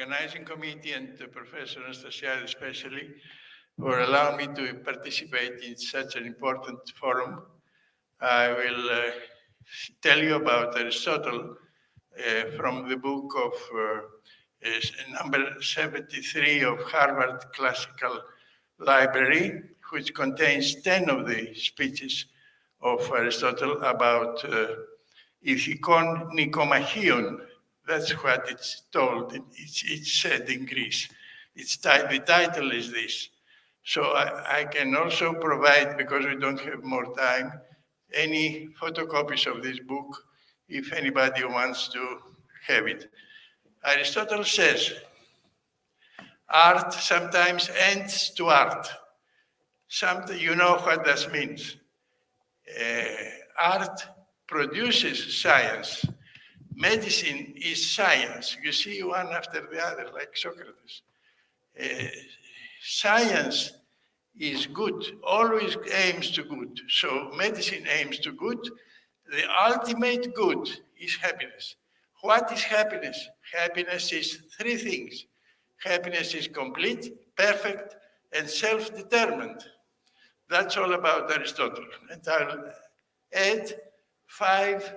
organizing committee and Professor Anastasiadis especially for allowing me to participate in such an important forum. I will tell you about Aristotle from the book of number 73 of Harvard Classical Library, which contains 10 of the speeches of Aristotle about ηθικών νοικομαχίων. That's what it's told, it's said in Greece. The title is this. So I can also provide, because we don't have more time, any photocopies of this book if anybody wants to have it. Aristotle says, art sometimes ends to art. You know what that means. Art produces science. Medicine is science. You see one after the other, like Socrates. Science is good, always aims to good. So medicine aims to good. The ultimate good is happiness. What is happiness? Happiness is three things. Happiness is complete, perfect, and self-determined. That's all about Aristotle. And I'll add 5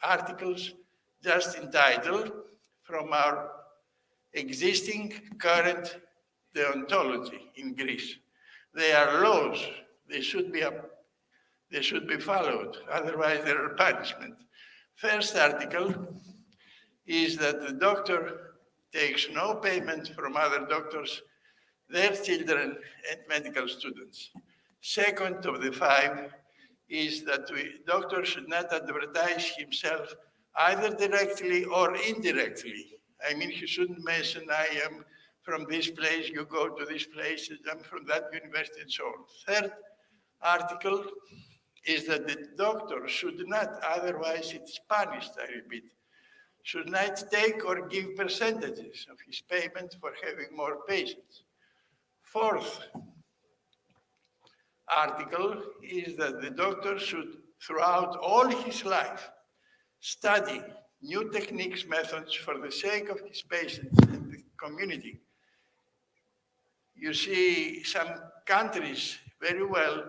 articles just entitled from our existing current deontology in Greece. They are laws. They should be followed. Otherwise, there are punishment. First article is that the doctor takes no payment from other doctors, their children, and medical students. Second of the 5 is that the doctor should not advertise himself either directly or indirectly. I mean, he shouldn't mention, I am from this place, you go to this place, I'm from that university, and so on. Third article is that the doctor should not, otherwise it's punished, I repeat, should not take or give percentages of his payment for having more patients. Fourth article is that the doctor should, throughout all his life, study new techniques, methods for the sake of his patients and the community. You see, some countries very well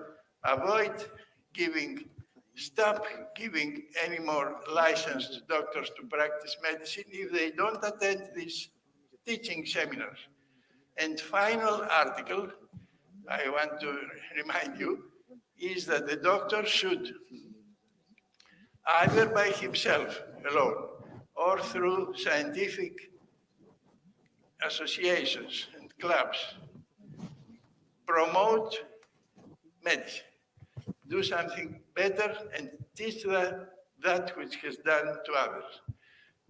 stop giving any more license to doctors to practice medicine if they don't attend these teaching seminars. And final article, I want to remind you, is that the doctor should, either by himself alone or through scientific associations and clubs, promote medicine, do something better and teach that which has done to others.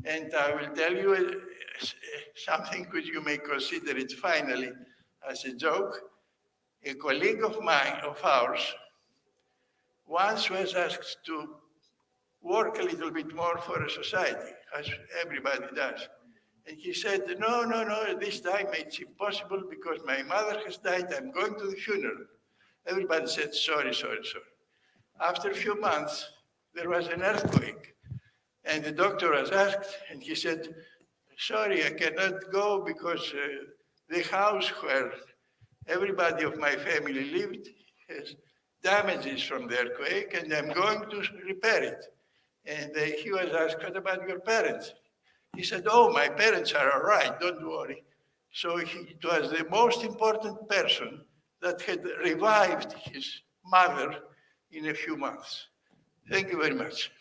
And I will tell you something which you may consider it finally as a joke. A colleague of ours once was asked to work a little bit more for a society, as everybody does. And he said, no, this time it's impossible because my mother has died, I'm going to the funeral. Everybody said, sorry. After a few months, there was an earthquake. And the doctor was asked, and he said, sorry, I cannot go because the house where everybody of my family lived has damages from the earthquake, and I'm going to repair it. And he was asked, what about your parents? He said, oh, my parents are all right, don't worry. So it was the most important person that had revived his mother in a few months. Thank you very much.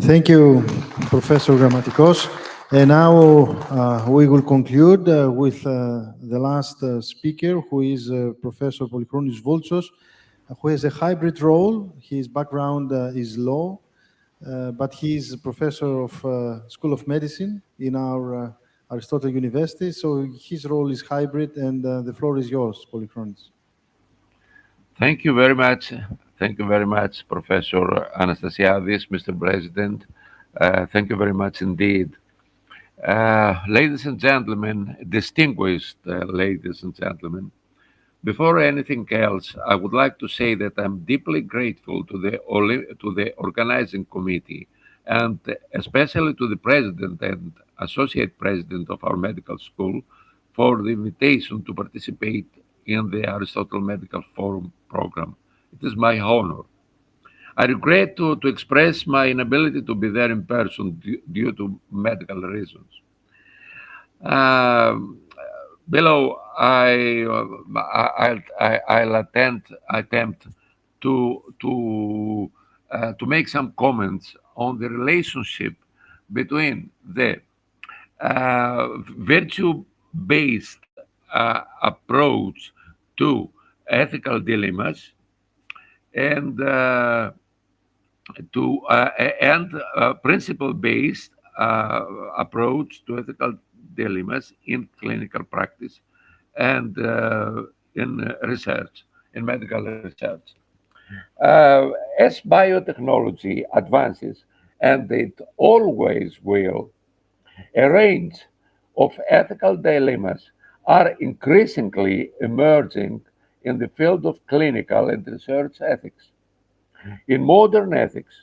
Thank you, Professor Grammaticos. And now we will conclude with the last speaker, who is Professor Polychronis Voultsos, who has a hybrid role. His background is law, but he is a professor of School of Medicine in our Aristotle University. So his role is hybrid, and the floor is yours, Polychronis. Thank you very much. Thank you very much, Professor Anastasiadis, Mr. President. Thank you very much indeed. Ladies and gentlemen, distinguished ladies and gentlemen, before anything else, I would like to say that I'm deeply grateful to the organizing committee, and especially to the President and Associate President of our medical school, for the invitation to participate in the Aristotle Medical Forum program. It is my honor. I regret to express my inability to be there in person due to medical reasons. Below, I'll attempt to make some comments on the relationship between the virtue-based approach to ethical dilemmas and principle-based approach to ethical dilemmas in clinical practice and in research, in medical research. As biotechnology advances, and it always will, a range of ethical dilemmas are increasingly emerging in the field of clinical and research ethics. In modern ethics,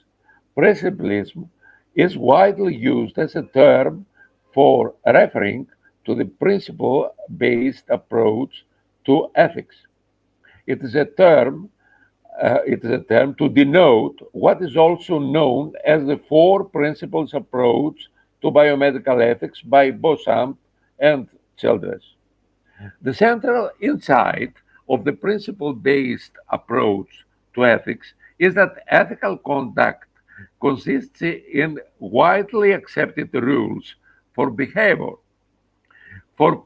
principlism is widely used as a term for referring to the principle-based approach to ethics. It is a term to denote what is also known as the four principles approach to biomedical ethics by Beauchamp and Childress. The central insight of the principle-based approach to ethics is that ethical conduct consists in widely accepted rules for behavior. For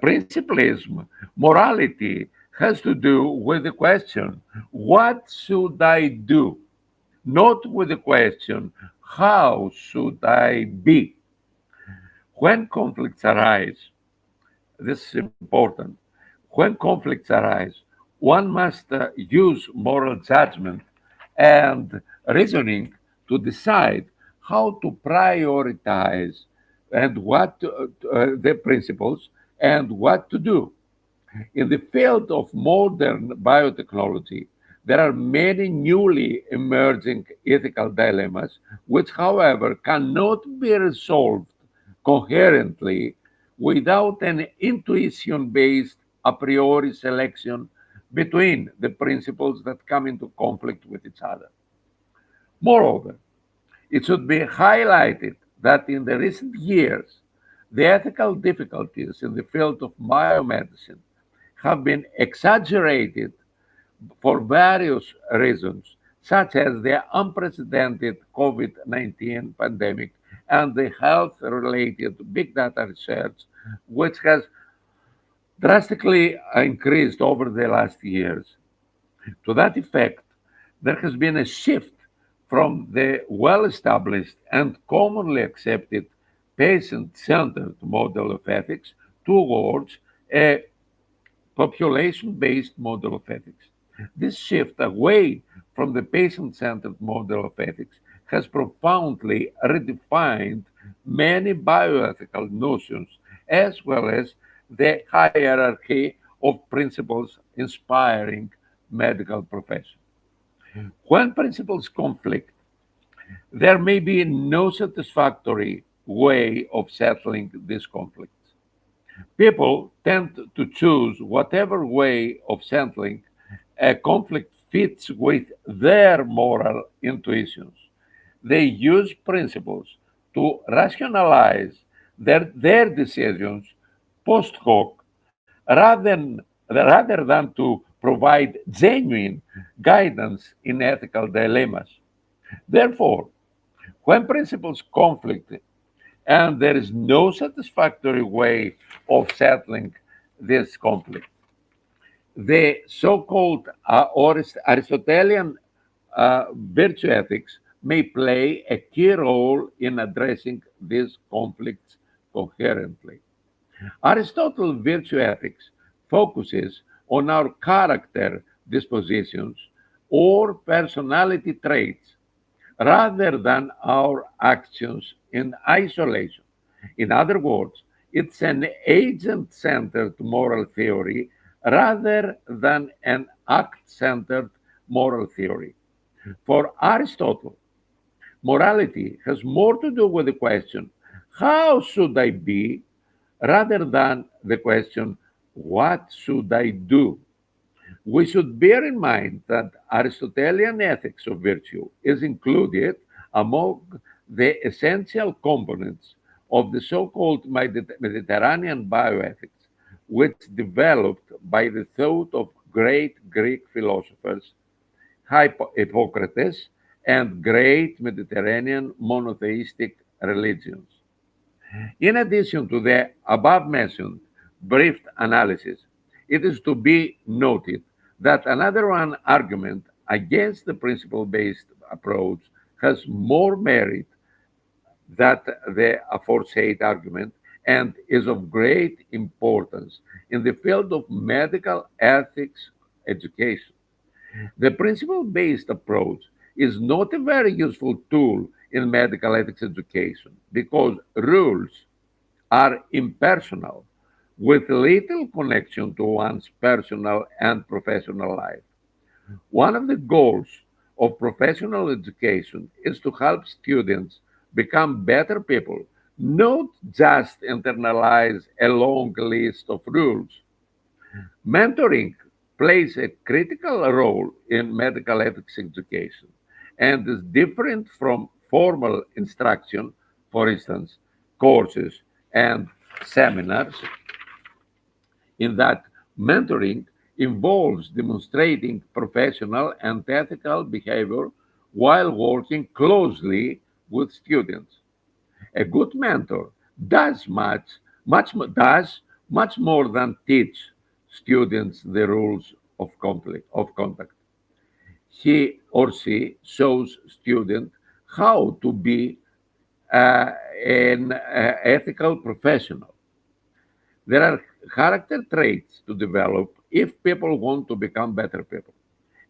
principlism, morality has to do with the question, what should I do? Not with the question, how should I be? When conflicts arise, this is important, when conflicts arise, one must use moral judgment and reasoning to decide how to prioritize and the principles and what to do. In the field of modern biotechnology, there are many newly emerging ethical dilemmas, which, however, cannot be resolved coherently without an intuition based a priori selection between the principles that come into conflict with each other. Moreover, it should be highlighted that in the recent years, the ethical difficulties in the field of biomedicine have been exaggerated for various reasons, such as the unprecedented COVID-19 pandemic and the health-related big data research, which has drastically increased over the last years. To that effect, there has been a shift from the well-established and commonly accepted patient-centered model of ethics towards a population-based model of ethics. This shift away from the patient-centered model of ethics has profoundly redefined many bioethical notions, as well as the hierarchy of principles inspiring medical profession. When principles conflict, there may be no satisfactory way of settling these conflicts. People tend to choose whatever way of settling a conflict fits with their moral intuitions. They use principles to rationalize their decisions post hoc rather than to provide genuine guidance in ethical dilemmas. Therefore, when principles conflict and there is no satisfactory way of settling this conflict, the so-called Aristotelian virtue ethics may play a key role in addressing these conflicts coherently. Aristotle virtue ethics focuses on our character dispositions or personality traits rather than our actions in isolation. In other words, it's an agent centered moral theory rather than an act centered moral theory. For Aristotle, morality has more to do with the question, how should I be, rather than the question, what should I do? We should bear in mind that Aristotelian ethics of virtue is included among the essential components of the so-called Mediterranean bioethics, which developed by the thought of great Greek philosophers, Hippocrates, and great Mediterranean monotheistic religions. In addition to the above-mentioned brief analysis, it is to be noted that another one argument against the principle-based approach has more merit than the aforesaid argument and is of great importance in the field of medical ethics education. The principle-based approach is not a very useful tool in medical ethics education because rules are impersonal, with little connection to one's personal and professional life. One of the goals of professional education is to help students become better people, not just internalize a long list of rules. Mentoring plays a critical role in medical ethics education and is different from formal instruction, for instance, courses and seminars, in that mentoring involves demonstrating professional and ethical behavior while working closely with students. A good mentor does much more than teach students the rules of conduct. He or she shows students how to be an ethical professional. There are character traits to develop if people want to become better people.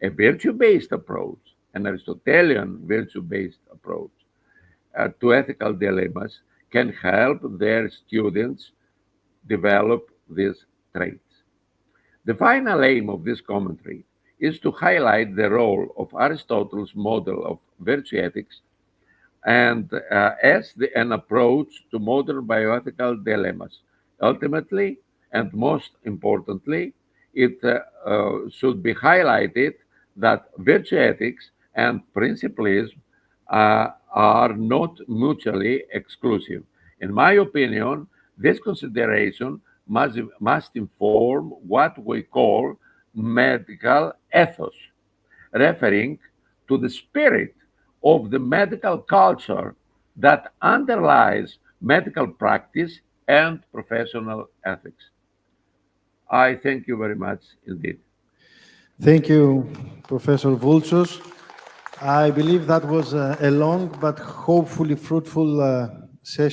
A virtue-based approach, an Aristotelian virtue-based approach to ethical dilemmas can help their students develop these traits. The final aim of this commentary is to highlight the role of Aristotle's model of virtue ethics and an approach to modern bioethical dilemmas. Ultimately, and most importantly, it should be highlighted that virtue ethics and principlism are not mutually exclusive. In my opinion, this consideration must inform what we call medical ethos, referring to the spirit of the medical culture that underlies medical practice and professional ethics. I thank you very much indeed. Thank you, Professor Voultsos. I believe that was a long but hopefully fruitful session.